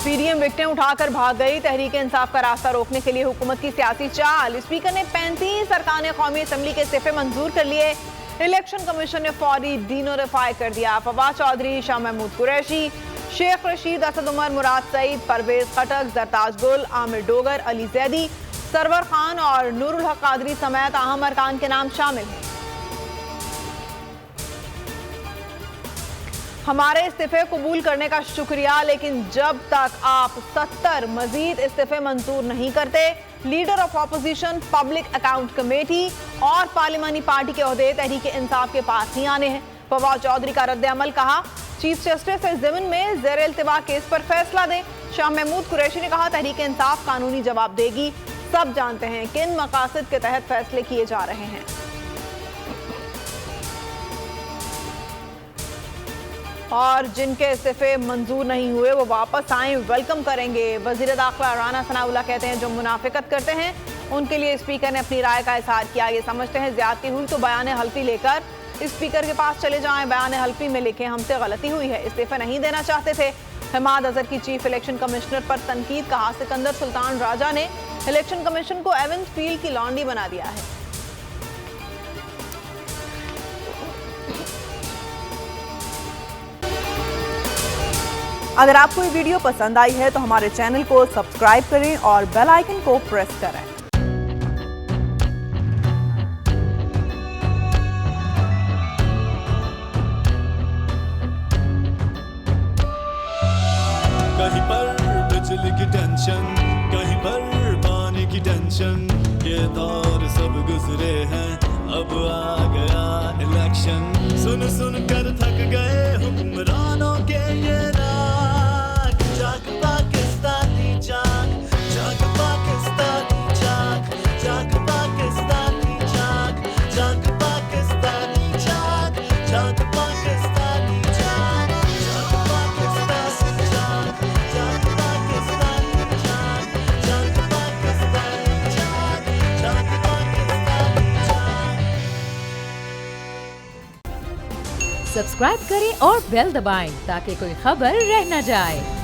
PDM विकेटें उठाकर भाग गई। तहरीक इंसाफ का रास्ता रोकने के लिए हुकूमत की सियासी चाल। स्पीकर ने 35 अरकान कौमी असम्बली के इस्तीफे मंजूर कर लिए। इलेक्शन कमीशन ने फौरी डीनोटिफाई कर दिया। फवाद चौधरी, शाह महमूद कुरैशी, शेख रशीद, असद उमर, मुराद सईद, परवेज खटक, जरताज गुल, आमिर डोगर, अली जैदी, सरवर खान और नूरुल हक कादरी समेत अहम अरकान के नाम शामिल हैं। हमारे इस्तीफे कबूल करने का शुक्रिया, लेकिन जब तक आप 70 मजीद इस्तीफे मंजूर नहीं करते, leader of opposition, public account committee और पार्लिमानी पार्टी के ओहदे तहरीक इंसाफ के पास नहीं आने हैं। फवाद चौधरी का रद्द अमल कहा, चीफ जस्टिस इस ज़मीन में ज़ेर इल्तिवा केस पर फैसला दें। शाह महमूद कुरैशी ने कहा, तहरीक इंसाफ कानूनी जवाब देगी। सब जानते हैं किन मकासद के तहत फैसले किए जा रहे हैं। और जिनके इस्तीफे मंजूर नहीं हुए वो वापस आए, वेलकम करेंगे। वजीर दाखिला राना सनाउल्लाह कहते हैं, जो मुनाफिकत करते हैं उनके लिए स्पीकर ने अपनी राय का इजहार किया। ये समझते हैं ज्यादती हुई तो बयान हल्फी लेकर स्पीकर के पास चले जाएं। बयान हल्फी में लिखें, हमसे गलती हुई है, इस्तीफा नहीं देना चाहते थे। हमाद अजहर की चीफ इलेक्शन कमिश्नर पर तनकीद। कहा, सिकंदर सुल्तान राजा ने इलेक्शन कमीशन को एवेंस फील्ड की लॉन्डी बना दिया है। अगर आपको ये वीडियो पसंद आई है तो हमारे चैनल को सब्सक्राइब करें और बेल आइकन को प्रेस करें। कहीं पर बिजली की टेंशन, कहीं पर पानी की टेंशन, ये दौर सब गुजरे हैं, अब आ गया इलेक्शन। सुन सुन कर थक गए हुक्मरानों के ये राग। जाग पाकिस्तानी जाग, जाग पाकिस्तानी जाग, जाग पाकिस्तानी जाग, जाग पाकिस्तानी जाग, जाग पाकिस्तानी जाग, जाग पाकिस्तानी जाग, जाग पाकिस्तानी जाग, जाग पाकिस्तानी जाग, जाग पाकिस्तानी जाग। सब्सक्राइब करें और बेल दबाएं ताकि कोई खबर रह न जाए।